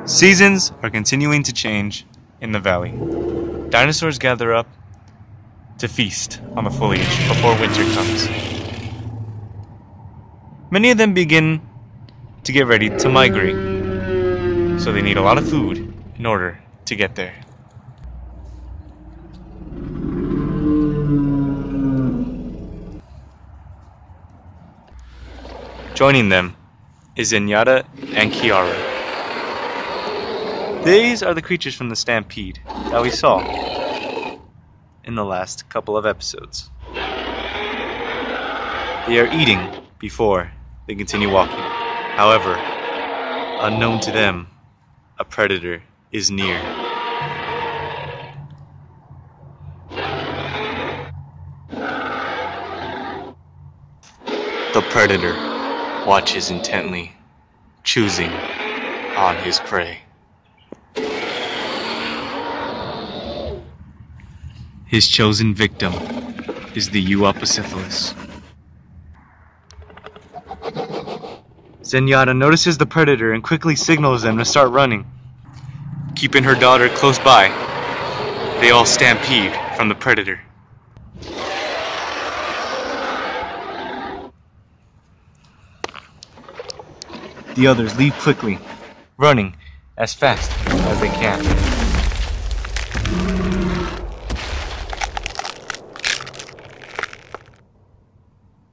Seasons are continuing to change in the valley. Dinosaurs gather up to feast on the foliage before winter comes. Many of them begin to get ready to migrate, so they need a lot of food in order to get there. Joining them is Zenyatta and Kiara. These are the creatures from the stampede that we saw in the last couple of episodes. They are eating before they continue walking. However, unknown to them, a predator is near. The predator watches intently, choosing on his prey. His chosen victim is the Euoplocephalus. Zenyatta notices the predator and quickly signals them to start running. Keeping her daughter close by, they all stampede from the predator. The others leave quickly, running as fast as they can.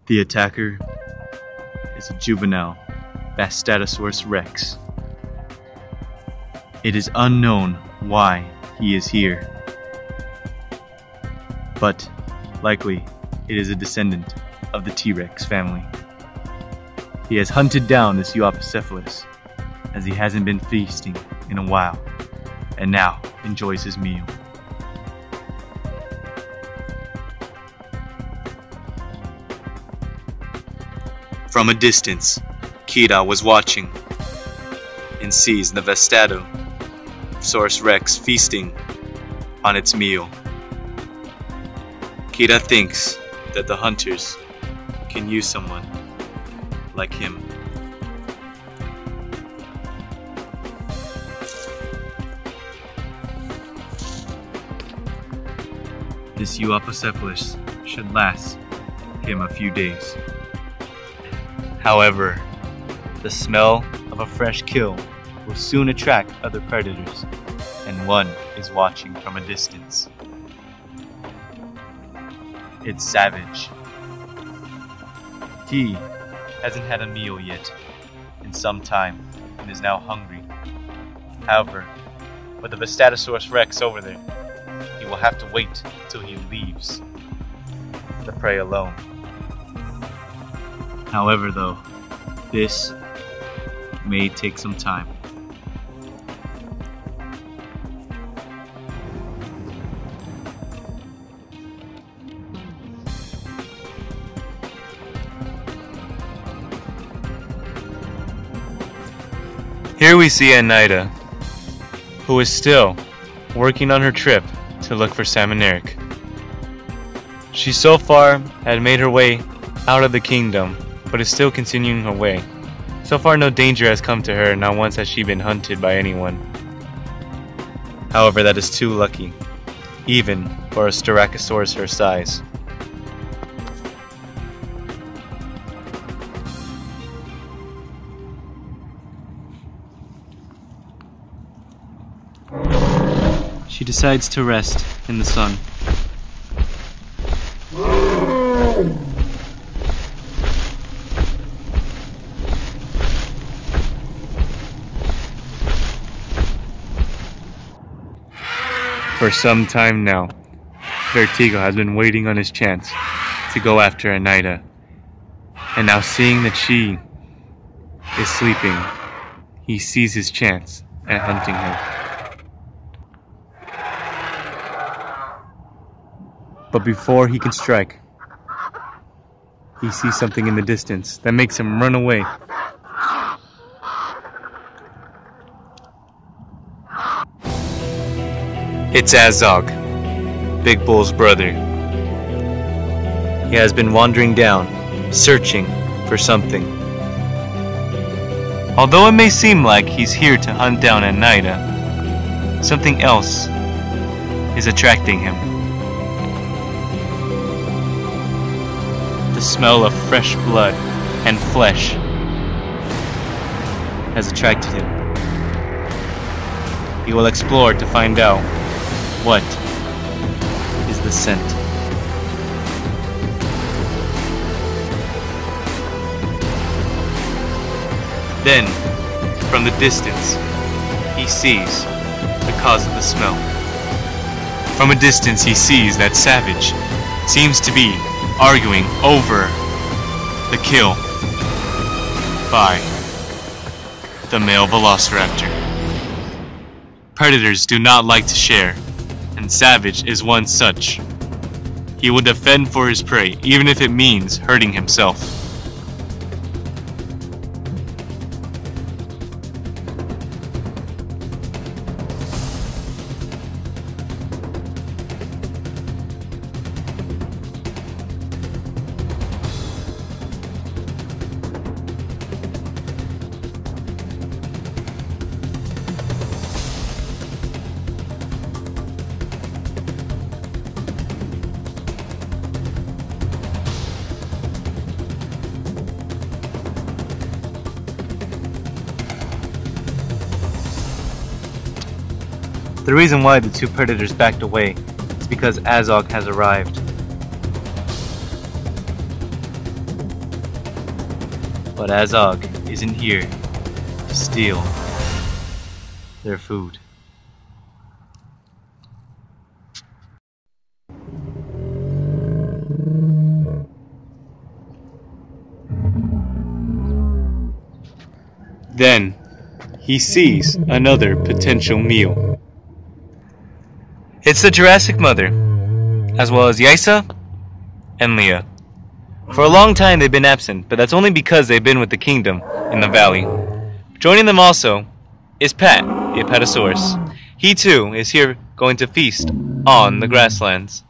The attacker is a juvenile Bastatosaurus rex. It is unknown why he is here, but likely it is a descendant of the T-Rex family. He has hunted down this Euoplocephalus as he hasn't been feasting in a while, and now enjoys his meal. From a distance, Kira was watching and sees the Bastatosaurus rex feasting on its meal. Kira thinks that the hunters can use someone like him. This Euoplocephalus should last him a few days. However, the smell of a fresh kill will soon attract other predators, and one is watching from a distance. It's Savage. He hasn't had a meal yet in some time and is now hungry. However, with the Bastatosaurus rex over there, he will have to wait until he leaves the prey alone. However though, this may take some time. Here we see Anaida, who is still working on her trip to look for Sam and Eric. She so far had made her way out of the kingdom, but is still continuing her way. So far no danger has come to her, not once has she been hunted by anyone. However, that is too lucky, even for a Styracosaurus her size. She decides to rest in the sun. For some time now, Vertigo has been waiting on his chance to go after Anaida, and now seeing that she is sleeping, he sees his chance at hunting her. But before he can strike, he sees something in the distance that makes him run away. It's Azog, Big Bull's brother. He has been wandering down, searching for something. Although it may seem like he's here to hunt down Anaida, something else is attracting him. The smell of fresh blood and flesh has attracted him. He will explore to find out what is the scent. Then, from the distance, he sees the cause of the smell. From a distance, he sees that Savage seems to be arguing over the kill by the male velociraptor. Predators do not like to share, and Savage is one such. He will defend for his prey, even if it means hurting himself. The reason why the two predators backed away is because Azog has arrived. But Azog isn't here to steal their food. Then he sees another potential meal. It's the Jurassic Mother, as well as Yaisa and Leah. For a long time they've been absent, but that's only because they've been with the kingdom in the valley. Joining them also is Pat, the Apatosaurus. He too is here going to feast on the grasslands.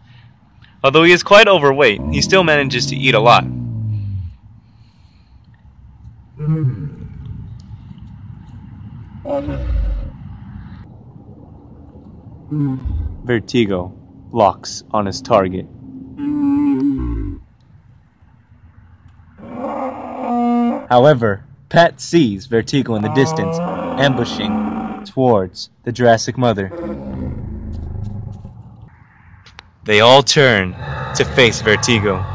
Although he is quite overweight, he still manages to eat a lot. Vertigo locks on his target. However, Pat sees Vertigo in the distance, ambushing towards the Jurassic Mother. They all turn to face Vertigo.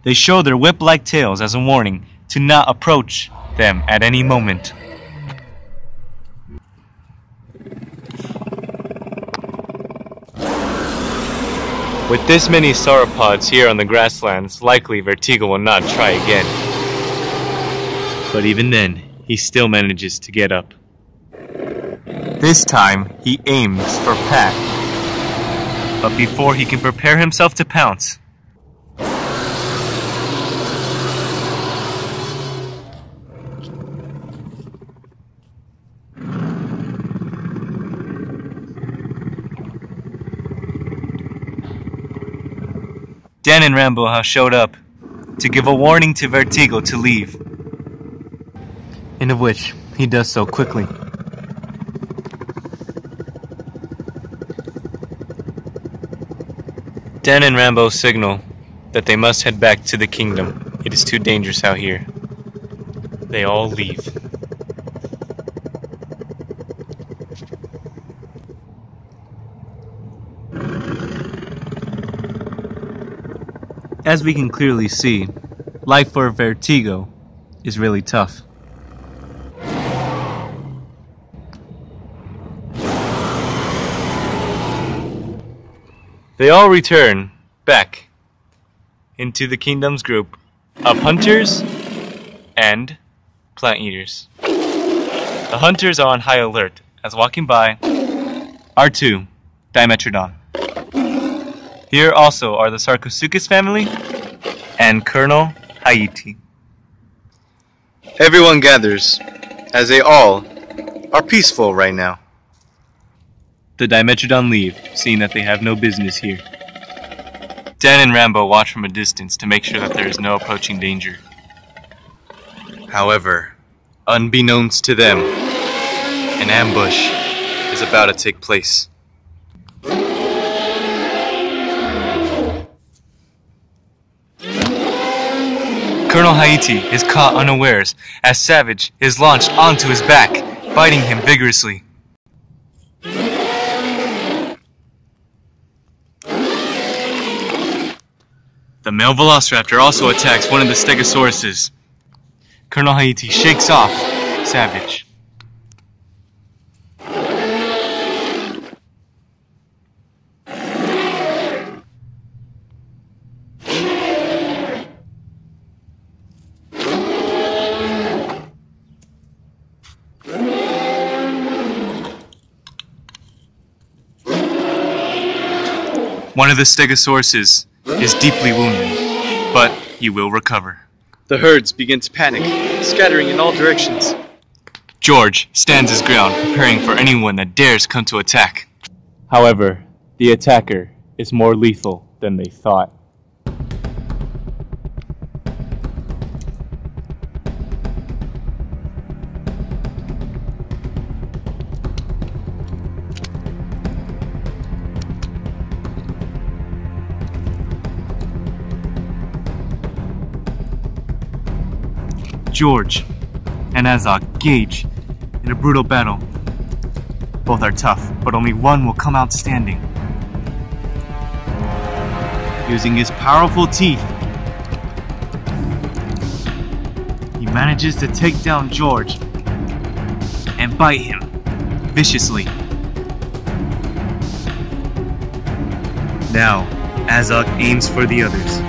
They show their whip-like tails as a warning to not approach them at any moment. With this many sauropods here on the grasslands, likely Vertigo will not try again. But even then, he still manages to get up. This time, he aims for Pat. But before he can prepare himself to pounce, Dan and Rambo have showed up to give a warning to Vertigo to leave, and of which he does so quickly. Dan and Rambo signal that they must head back to the kingdom. It is too dangerous out here. They all leave. As we can clearly see, life for Vertigo is really tough. They all return back into the kingdom's group of hunters and plant eaters. The hunters are on high alert as walking by are two Dimetrodon. Here also are the Sarcosuchus family and Colonel Haiti. Everyone gathers, as they all are peaceful right now. The Dimetrodon leave, seeing that they have no business here. Dan and Rambo watch from a distance to make sure that there is no approaching danger. However, Unbeknownst to them, an ambush is about to take place. Colonel Haiti is caught unawares as Savage is launched onto his back, biting him vigorously. The male velociraptor also attacks one of the stegosauruses. Colonel Haiti shakes off Savage. One of the stegosauruses is deeply wounded, but he will recover. The herds begin to panic, scattering in all directions. George stands his ground, preparing for anyone that dares come to attack. However, the attacker is more lethal than they thought. George and Azog engage in a brutal battle. Both are tough, but only one will come out standing. Using his powerful teeth, he manages to take down George and bite him viciously. Now, Azog aims for the others.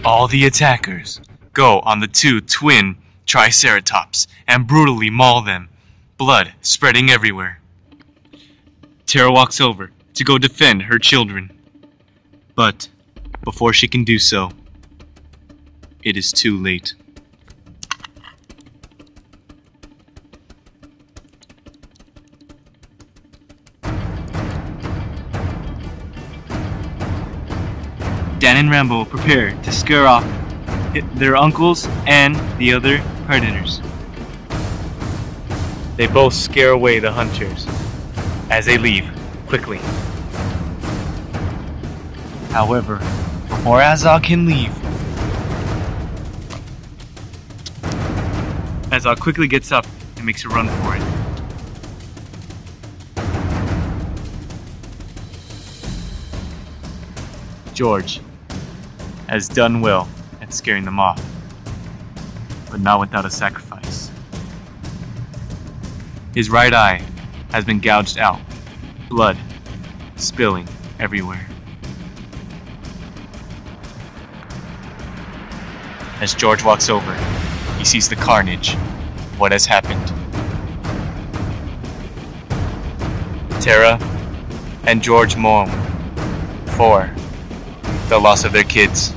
All the attackers go on the two twin triceratops and brutally maul them, blood spreading everywhere. Tara walks over to go defend her children, but before she can do so, it is too late. Dan and Rambo prepare to scare off their uncles and the other predators. They both scare away the hunters as they leave quickly. However, before Azog can leave, Azog quickly gets up and makes a run for it. George has done well at scaring them off, but not without a sacrifice. His right eye has been gouged out, blood spilling everywhere. As George walks over, he sees the carnage, what has happened. Tara and George mourn for the loss of their kids.